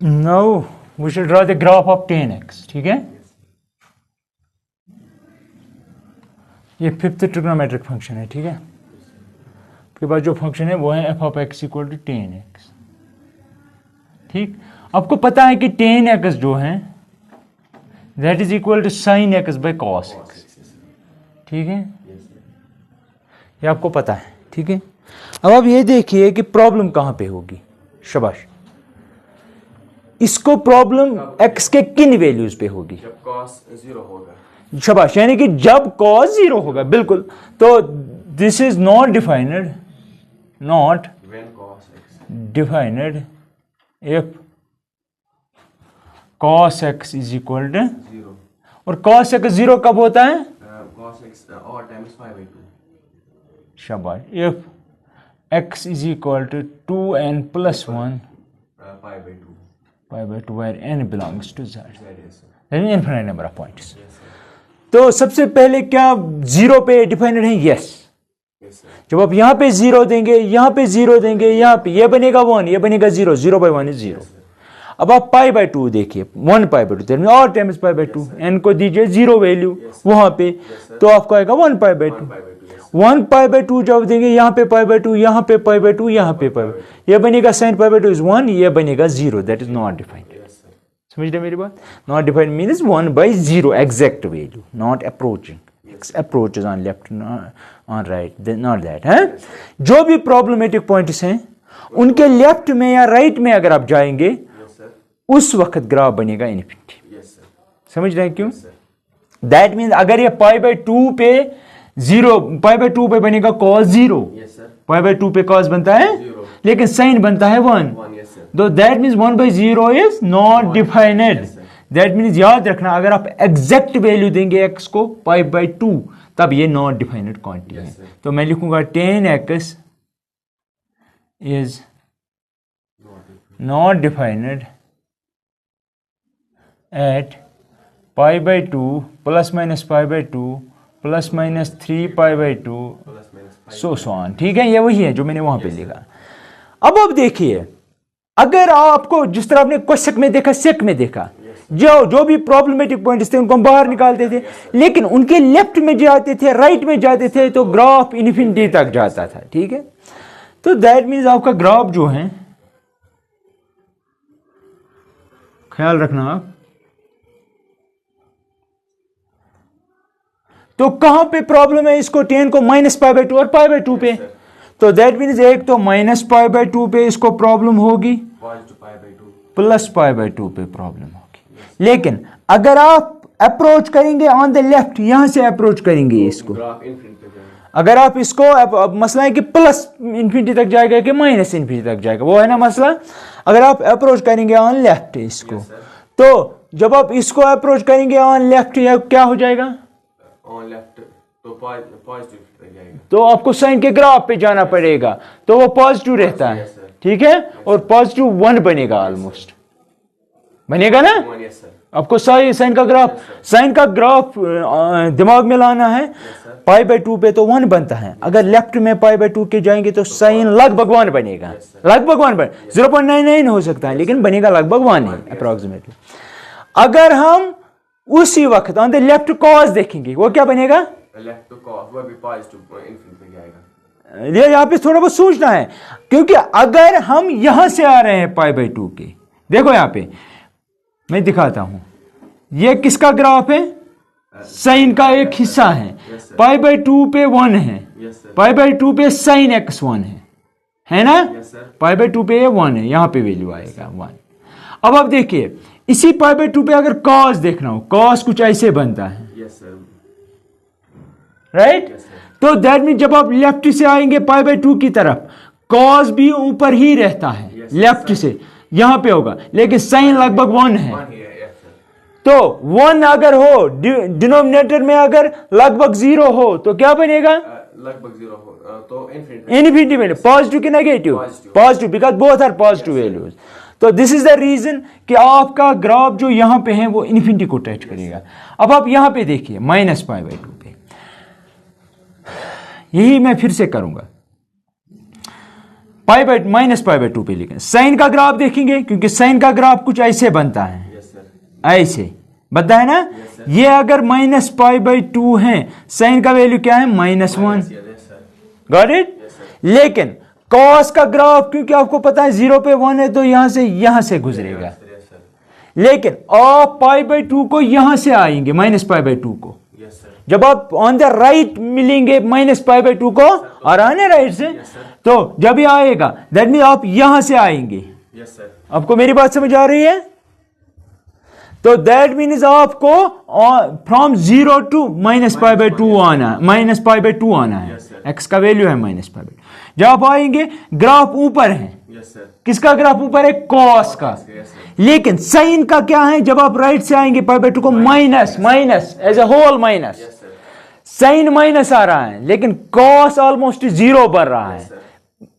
Now we should draw the graph of tan x, ठीक है। ये फिफ्थ ट्रिग्नोमेट्रिक फंक्शन है, ठीक है। उसके बाद जो फंक्शन है वो है f of x equal to tan x, ठीक। आपको पता है कि tan x जो है that is equal to sin x by cos x, ठीक है। ये आपको पता है, ठीक है। अब आप ये देखिए कि प्रॉब्लम कहां पे होगी। शाबाश, इसको प्रॉब्लम x के किन वैल्यूज पे होगी? जब cos 0 होगा। शाबाश, यानी कि जब cos 0 होगा, बिल्कुल। तो this is not defined, not defined if cos x is equal to 0। और cos x 0 कब होता है? cos x और टाइम्स 5/2। शाबाश, if x is equal to 2n plus 1 5/2 where n belongs to z, that is infinite number of points। तो सबसे पहले क्या 0 पे डिफाइंड है? यस। जब आप यहां पे 0 देंगे, यहां पे 0 देंगे, यहां पे ये बनेगा 1, ये बनेगा 0, 0/1 इज 0। अब आप π/2 देखिए, 1 π/2 और टाइम्स π/2, n को दीजिए 0 वैल्यू वहां पे, तो आपको आएगा 1 π/2। 1 π/2 जब देंगे, यहां पे π/2, यहां पे π/2, यहां पे π/2, ये बनेगा sin π/2 इज 1, ये बनेगा 0, दैट इज नॉट डिफाइंड। समझ रहे मेरी बात? Not defined means 1/0 exact value, not approaching. Approaches on left, on right, not that है। जो भी प्रॉब्लमेटिक पॉइंट्स हैं उनके लेफ्ट में या राइट में अगर आप जाएंगे उस वक्त ग्राफ बनेगा इन्फिनिटी। समझ रहे हैं क्यों? दैट मीन्स अगर ये π/2 पे 0, π/2 पे बनेगा cos 0, π/2 पे cos बनता है, लेकिन sin बनता है 1, तो that means 1/0 is not defined. That means याद रखना, अगर आप एग्जैक्ट वैल्यू देंगे x को π/2 तब ये नॉट डिफाइनेड क्वांटिटी है। तो मैं लिखूंगा tan x is not defined at π/2 plus minus π/2 plus minus 3π/2 so on, ठीक है। ये वही है जो मैंने वहां पे लिखा। अब देखिए, अगर आपको जिस तरह आपने क्वेश्चन में देखा, सेक में देखा, जो भी प्रॉब्लमेटिक पॉइंट्स थे उनको हम बाहर निकालते थे, लेकिन उनके लेफ्ट में जाते थे, राइट में जाते थे, तो ग्राफ इन्फिनिटी तक जाता था, ठीक है। तो दैट मीन्स आपका ग्राफ जो है, ख्याल रखना आप, तो कहां पे प्रॉब्लम है? इसको tan को माइनस π/2 और π/2 पे, तो दैट मीन्स एक तो माइनस π/2 पे इसको प्रॉब्लम होगी, प्लस π/2 पे प्रॉब्लम होगी। लेकिन अगर आप अप्रोच करेंगे ऑन द लेफ्ट, यहां से अप्रोच करेंगे इसको, अगर आप इसको, अब मसला है कि प्लस इन्फिनिटी तक जाएगा कि माइनस इन्फिनिटी तक जाएगा, वो है ना मसला। अगर आप अप्रोच करेंगे ऑन लेफ्ट इसको, तो जब आप इसको अप्रोच करेंगे ऑन लेफ्ट, या क्या हो जाएगा? ऑन लेफ्ट तो पॉजिटिव जाएगा, तो आपको साइन के ग्राफ पे जाना पड़ेगा, तो वो पॉजिटिव रहता है, ठीक है। और पॉजिटिव 1 बनेगा, ऑलमोस्ट बनेगा ना। आपको साइन का ग्राफ दिमाग में लाना है। π/2 पे तो 1 बनता है, अगर लेफ्ट में π/2 के जाएंगे तो साइन लगभग 1 बनेगा, लगभग 1 बन 0.99 हो सकता है, लेकिन बनेगा लगभग 1 ही अप्रोक्सीमेटली। अगर हम उसी वक्त ऑन द लेफ्ट कॉस देखेंगे, वो क्या बनेगा? लेफ्ट तो कॉस, वो भी पॉजिटिव इन्फिनिटी जाएगा। ये यहाँ पे थोड़ा बहुत सोचना है, क्योंकि अगर हम यहां से आ रहे हैं π/2 के, देखो यहां पे मैं दिखाता हूं, ये किसका ग्राफ है? साइन का एक हिस्सा है, π/2 पे 1 है, π/2 पे sin x 1 है ना? π/2 पे 1 है, यहां पे वैल्यू आएगा 1। अब आप देखिए, इसी π/2 पे अगर cos देखना हो, cos कुछ ऐसे बनता है, राइट? तो दैट मीन जब आप लेफ्ट से आएंगे π/2 की तरफ, cos भी ऊपर ही रहता है, लेफ्ट से यहां पे होगा, लेकिन साइन लगभग 1 है। तो 1 अगर हो, डिनोमिनेटर में अगर लगभग 0 हो, तो क्या बनेगा? लगभग 0 हो तो इन्फिनिटी वैल्यू, पॉजिटिव की negative? Positive, because both are positive values. तो दिस इज द रीजन कि आपका ग्राफ जो यहां पे है वो इन्फिनिटी को टच करेगा। अब आप यहां पे देखिए माइनस π/2 पे, यही मैं फिर से करूंगा। Pi by minus pi by 2 पे लिखें। साइन का ग्राफ देखेंगे क्योंकि साइन का ग्राफ कुछ ऐसे बनता है, Yes, sir. ऐसे बनता है ना। sir. ये अगर माइनस पाई बाई 2 है, साइन का वैल्यू क्या है? -1। Yes, sir. Got it. Yes, sir. लेकिन कॉस का ग्राफ क्योंकि आपको पता है 0 पे 1 है तो यहां से गुजरेगा। Yes, sir. लेकिन आप पाई बाई 2 को यहां से आएंगे, माइनस पाई बाई 2 को। Yes, sir. जब आप ऑन द राइट मिलेंगे माइनस पाई बाई 2 को, आ रहा है ना राइट से, Yes, sir. तो जब ये आएगा दैट मीन आप यहां से आएंगे। Yes, sir. आपको मेरी बात समझ आ रही है? तो दैट मीन्स आपको from 0 to minus pi by 2 आना है, माइनस पाई बाई 2 आना है। Yes, sir. एक्स का वैल्यू है माइनस पाई बाई। जब आप आएंगे ग्राफ ऊपर है, Yes, sir. किसका ग्राफ ऊपर है? कॉस का। Yes, sir. लेकिन साइन का क्या है? जब आप राइट से आएंगे पाई बाई 2 को minus minus as a whole minus, Yes, sir. Sine minus आ रहा है लेकिन कॉस ऑलमोस्ट 0 बन रहा है। Sir.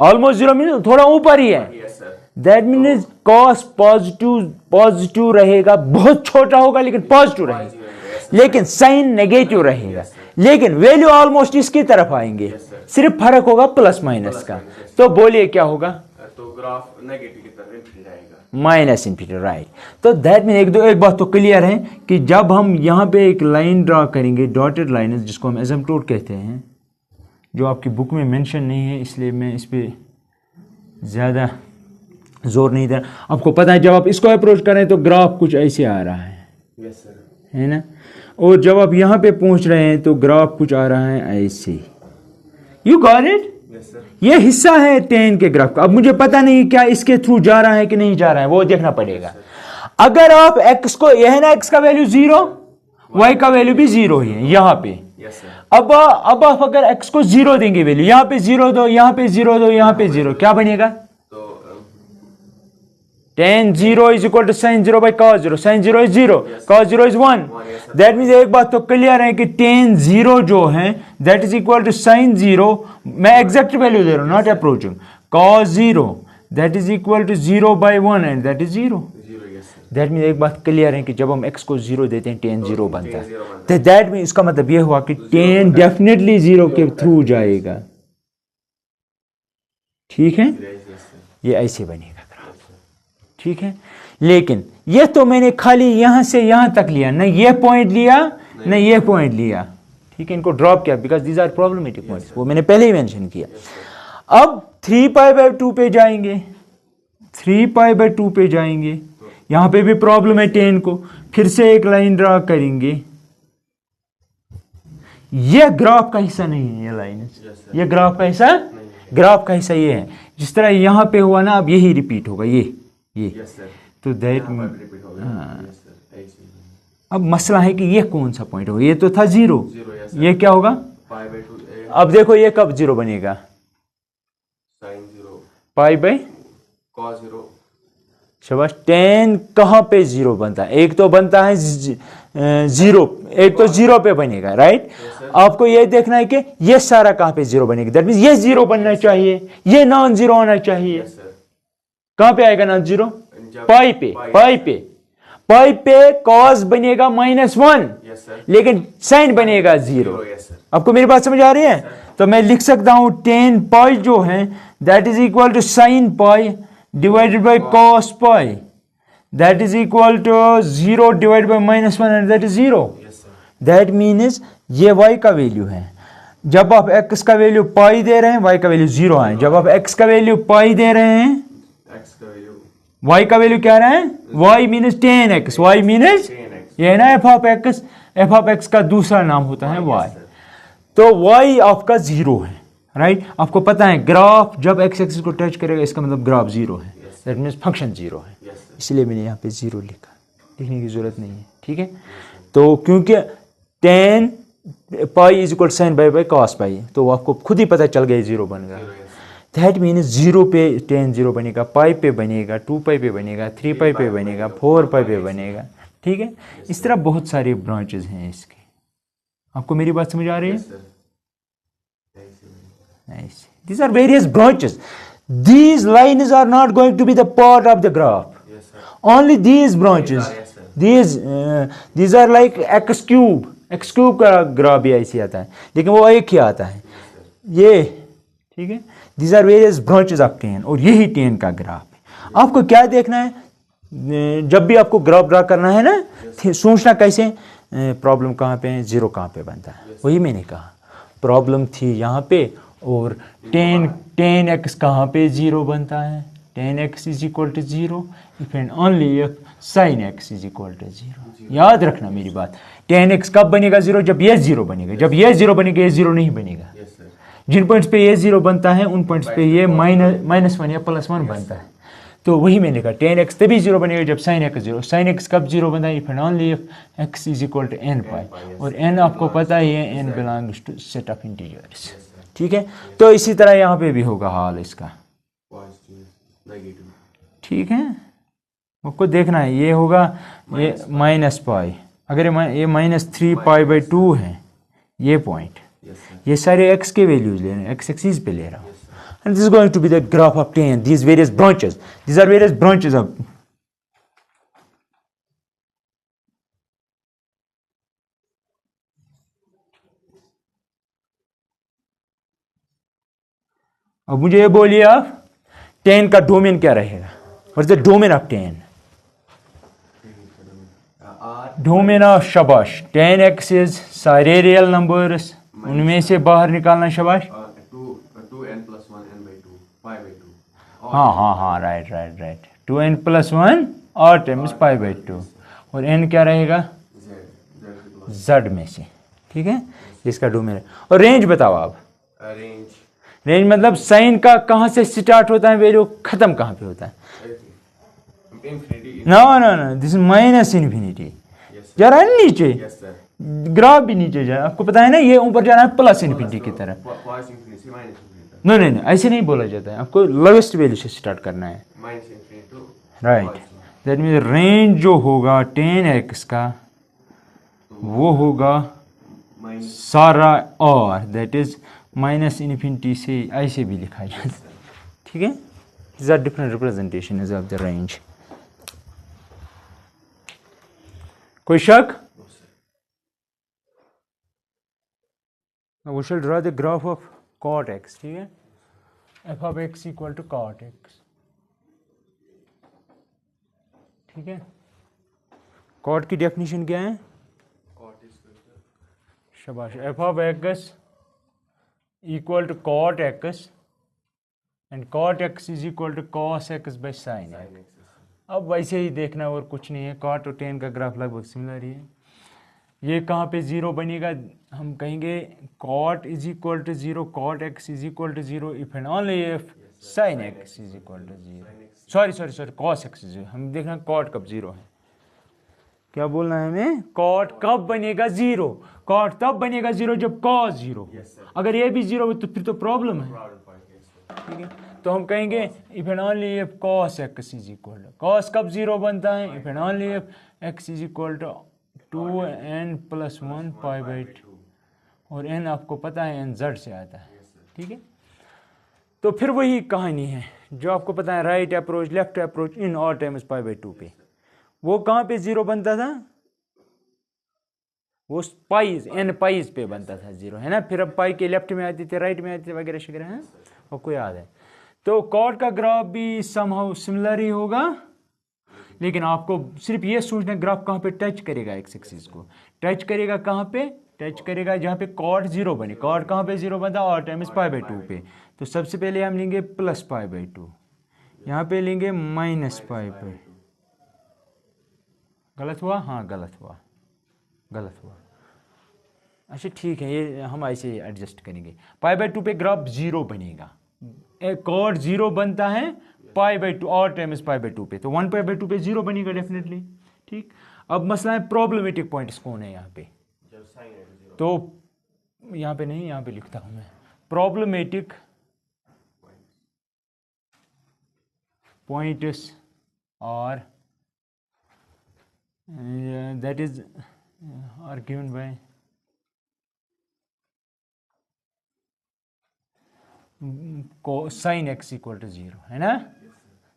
ऑलमोस्ट 0 मीन थोड़ा ऊपर ही है। Yes, sir. That means cos positive रहेगा, बहुत छोटा होगा लेकिन पॉजिटिव रहेगा। लेकिन साइन नेगेटिव रहेगा, लेकिन वैल्यू ऑलमोस्ट इसकी तरफ आएंगे, सिर्फ फर्क होगा प्लस माइनस का। तो बोलिए क्या होगा? तो ग्राफ नेगेटिव की तरफ इनफिनिटी जाएगा। Minus infinity, right. तो दैट मीन एक बात तो क्लियर है कि जब हम यहाँ पे एक लाइन ड्रा करेंगे, डॉटेड लाइन जिसको हम एसिम्पटोट कहते हैं, जो आपकी बुक में मेंशन नहीं है इसलिए मैं इस पर ज़्यादा जोर नहीं दे। आपको पता है जब आप इसको अप्रोच करें तो ग्राफ कुछ ऐसे आ रहा है, Yes, sir. है ना। और जब आप यहाँ पे पहुँच रहे हैं तो ग्राफ कुछ आ रहा है ऐसे। You got it? Yes, sir. ये हिस्सा है टेन के ग्राफ का। अब मुझे पता नहीं क्या इसके थ्रू जा रहा है कि नहीं जा रहा है, वो देखना पड़ेगा। अगर आप एक्स को, यह है ना एक्स का वैल्यू 0, वाई का वैल्यू भी 0 ही है यहाँ पे। Yes, sir. अब आप अगर एक्स को 0 देंगे वैल्यू, यहाँ पे 0 दो, यहाँ पे 0 दो, यहाँ पे 0, क्या बनेगा? तो tan 0 is equal to sin 0 by cos 0. sin 0 is 0, cos 0 is 1. That means एक बात तो क्लियर है कि tan 0 जो है that is equal to sin 0, मैं एग्जैक्ट वैल्यू दे रहा हूँ, not approaching, cos 0 that is equal to 0 by 1 and that is 0। 0, yes, sir. That means एक बात क्लियर है कि जब हम x को 0 देते हैं tan 0 बनता tan है। 0 बनता तो दैट मीन्स इसका मतलब ये हुआ कि tan डेफिनेटली 0 के थ्रू जाएगा। ठीक है, Yes, yes, sir. ये ऐसे बनेगा ग्राफ। ठीक है, लेकिन ये तो मैंने खाली यहां से यहां तक लिया, न ये पॉइंट लिया न ये पॉइंट लिया। ठीक है, इनको ड्रॉप किया because these are problematic points, वो मैंने पहले ही मेंशन किया। अब 3 पाई बाई 2 पे जाएंगे, 3 पाई बाई 2 पे जाएंगे, यहां पे भी प्रॉब्लम है 10 को, फिर से एक लाइन ड्रा करेंगे। ये ग्राफ का हिस्सा नहीं है, ये लाइन, ये ग्राफ का हिस्सा, ग्राफ का हिस्सा ये है। जिस तरह यहां पे हुआ ना, अब यही रिपीट होगा, ये Yes, sir. तो दैट यहाँ पर repeat हो गया। Yes, sir. ऐसे ही। अब मसला है कि ये कौन सा पॉइंट होगा? ये तो था 0, 0, yes, sir. ये क्या होगा? Pi by 2, अब देखो ये कब 0 बनेगा? sin 0, पाई बाई, cos 0, शाबाश। 10 कहाँ पे 0 बनता है? एक तो बनता है 0, एक तो 0 पे बनेगा, राइट। आपको ये देखना है कि ये सारा कहाँ पे 0 बनेगा। दैट मीन्स ये 0 बनना चाहिए, ये नॉन 0 होना चाहिए। yes, sir. कहाँ पे आएगा नॉन 0? जब पाई पे, पाई पे कॉस बनेगा -1, Yes, sir. लेकिन साइन बनेगा 0। 0, yes, sir. आपको मेरी बात समझ आ रही है? तो मैं लिख सकता हूं 10 पाई जो है that is equal to sine pi divided by cos pi, that is equal to 0 divided by -1 and that is 0। Yes, sir. That means ये y का वैल्यू है। जब आप x का वैल्यू पाई दे रहे हैं, y का वैल्यू 0 है। जब आप x का वैल्यू पाई दे रहे हैं, X का value y का वैल्यू क्या रहा है? y means 10x, y means 10x. ये है ना f ऑफ x का दूसरा नाम होता है y। Yes, sir. तो y आपका 0 है, राइट। आपको पता है ग्राफ जब x एक्सिस को टच करेगा इसका मतलब ग्राफ 0 है, दैट मीन्स फंक्शन 0 है। Yes, sir. इसलिए मैंने यहाँ पे 0 लिखा, लिखने की जरूरत नहीं है। ठीक है, तो क्योंकि 10 pi is equal sine by cos pi, तो आपको खुद ही पता चल गया 0 बन गया। 0, yes, sir. दैट मीन्स 0 पे 10 0 बनेगा, पाई पे बनेगा, 2 पाई पे बनेगा, 3 पाई पे बनेगा, 4 पाई पे बनेगा। ठीक है, इस तरह बहुत सारे ब्रांचेस हैं इसके। आपको मेरी बात समझ आ रही है? Yes, sir. Nice. These are various branches. These lines are not going to be the part of the graph. Yes, sir. Only these branches. Yes, sir. These are like x cube. x cube का graph भी ऐसे आता है, लेकिन वो एक ही आता है। ये ठीक है, these are various branches of tan, और यही टेन का ग्राफ है। आपको क्या देखना है, जब भी आपको ग्राफ ड्रा करना है ना, सोचना कैसे, प्रॉब्लम कहाँ पे है, जीरो कहाँ पे बनता है। वही मैंने कहा, प्रॉब्लम थी यहाँ पे, और टेन एक्स कहाँ पे जीरो बनता है, tan x is equal to zero if and only if sine x is equal to zero. याद रखना मेरी बात, टेन एक्स कब बनेगा जीरो, जब ये जीरो बनेगा, जब ये जीरो बनेगा ये जीरो नहीं बनेगा। जिन पॉइंट्स पे ये जीरो बनता है उन पॉइंट्स पे ये -1 या +1 बनता है। तो वही मैंने कहा, टेन एक्स तभी जीरो बनेगा जब साइन एक्स जीरो। साइन एक्स कब जीरो बनता है, if and only if x is equal to n pi, और n आपको पता ही है, n belongs to set of integers. ठीक है, तो इसी तरह यहाँ पे भी होगा हाल इसका। ठीक है, आपको देखना है, ये होगा ये -पाई, अगर ये -3 पाई/2 है ये पॉइंट, ये सारे x के वैल्यूज ले रहे हैं, x एक्सिस पे ले रहा हूँ, and this is going to be the graph of ten, these various branches, these are various branches of अब मुझे ये बोलिए आप, टेन का डोमेन क्या रहेगा, what is the domain of ten, domain of, शाबाश, टेन एक्स इज सारे रियल नंबर्स, उनमें से बाहर निकालना, शाबाश, 2n+1 हाँ, राइट, 2n+1 और टाइम्स π/2, और n क्या रहेगा, z में से। ठीक है, इसका डोमेन है। और रेंज बताओ आप, रेंज मतलब साइन का कहाँ से स्टार्ट होता है वैल्यू, खत्म कहाँ पे होता है, नो, दिस माइनस इन्फिनिटी, जा रहा है नीचे, ग्राफ भी नीचे जा, आपको पता है ना, ये ऊपर जा रहा है प्लस इन्फिनिटी की तरह। नहीं, ऐसे नहीं बोला जाता है, आपको लोवेस्ट वैल्यू से स्टार्ट करना है, राइट। दैट मीन्स रेंज जो होगा टेन एक्स का वो होगा सारा, और दैट इज -इन्फिनिटी से ऐसे भी लिखा जाता है। ठीक है, these are different representations of the range। कोई शक? We shall draw the graph of cot x, ठीक है, f of x equal to cot x। ठीक है, cot की डेफिनेशन क्या है, शाबाश, f of x equal to cot x and cot x is equal to cos x by sin x। अब वैसे ही देखना और कुछ नहीं है, cot और tan का ग्राफ लगभग सिमिलर ही है। ये कहाँ पे जीरो बनेगा, हम कहेंगे cot is equal to 0, cot x is equal to 0 if and only if sin x is equal to 0। Sorry cos x is 0, हम देखना cot कब जीरो है, क्या बोलना है हमें, cot कब बनेगा जीरो, cot तब बनेगा जीरो जब cos जीरो। अगर ये भी जीरो तो फिर तो प्रॉब्लम है। ठीक है, तो हम कहेंगे if and only if cos x is equal to, cos कब जीरो बनता है, if and only if x is equal to 2n+1 π/2, और n आपको पता है n z से आता है। ठीक है, तो फिर वही कहानी है जो आपको पता है, right approach left approach in all times π/2 पे, वो कहाँ पे जीरो बनता था, वो पाइज n पाइज पे बनता था जीरो, है ना। फिर अब पाई के लेफ्ट में आते थे, राइट में आते थे, वगैरह शगैरह है, आपको याद है। तो कॉट का ग्राफ भी समहाउ सिमिलर ही होगा, लेकिन आपको सिर्फ ये सोचना ग्राफ कहाँ पे टच करेगा, एक्स एक्सिस को टच करेगा, कहाँ पे टच करेगा, जहाँ पे कॉट जीरो बने। कॉट कहाँ पे जीरो बनता है, और टाइम्स π/2 पे। तो सबसे पहले हम लेंगे +π/2, यहाँ पे लेंगे -π/2। गलत हुआ, हाँ गलत हुआ। अच्छा ठीक है, ये हम ऐसे एडजस्ट करेंगे। π/2 पे ग्राफ जीरो बनेगा, कॉट जीरो बनता है π/2 और टाइम्स π/2 पे, तो 1π/2 पे जीरो बनेगा डेफिनेटली। ठीक, अब मसला है प्रॉब्लमेटिक पॉइंट्स कौन है यहाँ पे, तो यहाँ पे नहीं, यहाँ पे लिखता हूँ मैं, प्रॉब्लमेटिक पॉइंट्स और that is are given by sin x equal to 0, है ना।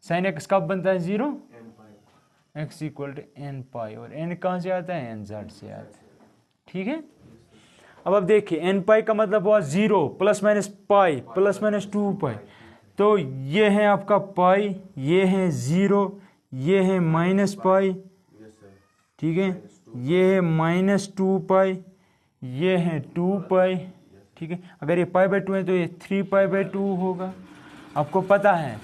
sin x कब बनता है zero, x equal to n pi, और n कहाँ से आता है, n z से आता है। ठीक है, अब आप देखिए एन पाई का मतलब हुआ 0 plus minus pi plus minus 2 पाई। तो ये है आपका पाई, ये है 0, ये है माइनस पाई, ठीक है, ये है माइनस 2 पाई, ये है 2 पाई, ठीक है। अगर ये पाई बाई 2 है तो ये 3 पाई बाई 2 होगा। आपको पता है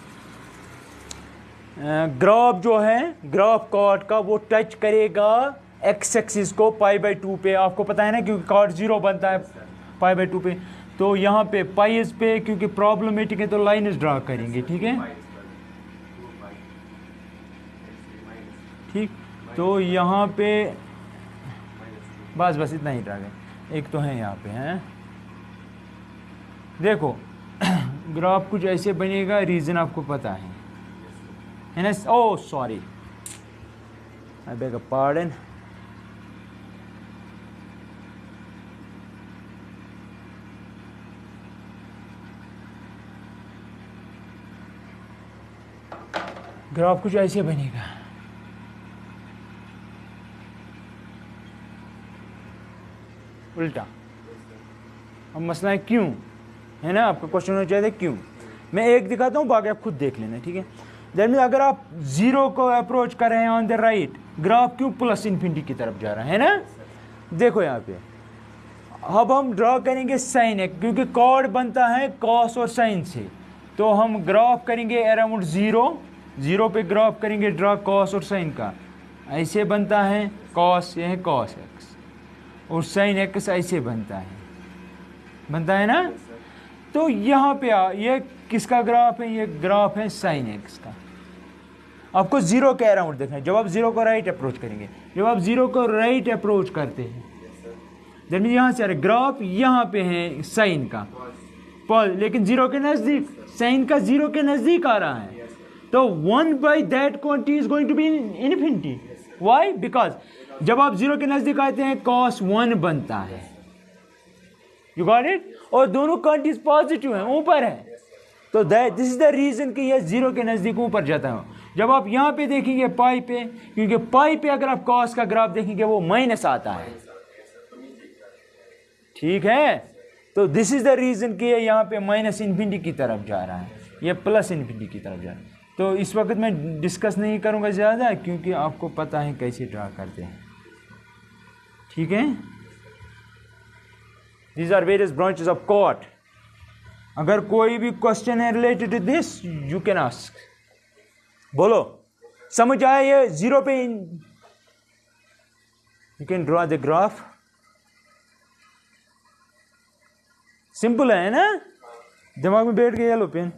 ग्राफ जो है ग्राफ कॉर्ड का वो टच करेगा एक्स एक्सिस को पाई बाई 2 पे, आपको पता है ना, क्योंकि कॉर्ड 0 बनता है पाई बाई 2 पे। तो यहाँ पे पाई इस पे क्योंकि प्रॉब्लमेटिक है तो लाइन्स ड्रा करेंगे, ठीक है, ठीक। तो यहाँ पे बस इतना ही ड्रा करें। एक तो है यहाँ पे हैं, देखो ग्राफ कुछ ऐसे बनेगा, रीज़न आपको पता है ना। Oh sorry, I beg a pardon. Graph कुछ ऐसे बनेगा, उल्टा। अब मसला है क्यों, है ना, आपका क्वेश्चन होना चाहिए क्यों। मैं एक दिखाता हूँ, बाकी आप खुद देख लेना, ठीक है। दैट मीन अगर आप 0 को अप्रोच कर रहे हैं ऑन द राइट, ग्राफ क्यों प्लस इन्फिनिटी की तरफ जा रहा है ना। देखो यहाँ पे अब हम ड्रॉ करेंगे साइन एक्स, क्योंकि कॉर्ड बनता है कॉस और साइन से, तो हम ग्राफ करेंगे अराउंड 0 पे ग्राफ करेंगे ड्रॉ कॉस और साइन का। ऐसे बनता है कॉस, ये है कॉस एक्स, और साइन एक्स ऐसे बनता है ना। तो यहाँ पे ये किसका ग्राफ है, ये ग्राफ है साइन एक्स का। आपको 0 के अराउंड देखना है। जब आप 0 को राइट अप्रोच करेंगे, जब आप 0 को राइट अप्रोच करते हैं, दैट मीन यहाँ से ग्राफ यहाँ पे है साइन का, लेकिन 0 के नज़दीक, साइन का 0 के नज़दीक आ रहा है, तो 1 by that quantity is going to be infinity. Why? Because जब आप 0 के नज़दीक आते हैं cos 1 बनता है। You got it? और दोनों क्वांटिटीज पॉजिटिव हैं, ऊपर है, तो दिस इज द रीजन कि ये 0 के नज़दीक ऊपर जाता है। जब आप यहाँ पे देखेंगे पाई पे, क्योंकि पाई पे अगर आप cos का ग्राफ देखेंगे वो माइनस आता है, ठीक है। तो दिस इज द रीजन कि ये यहाँ पे माइनस इन्फिनिटी की तरफ जा रहा है, ये प्लस इन्फिनिटी की तरफ जा रहा है। तो इस वक्त मैं डिस्कस नहीं करूँगा ज़्यादा, क्योंकि आपको पता है कैसे ड्रा करते हैं, ठीक है। These are various branches of chord. अगर कोई भी क्वेश्चन है related to this, you can ask. बोलो, समझ आया ये 0 पे? You can draw the graph. Simple है ना, दिमाग में बैठ गया। लो पेन।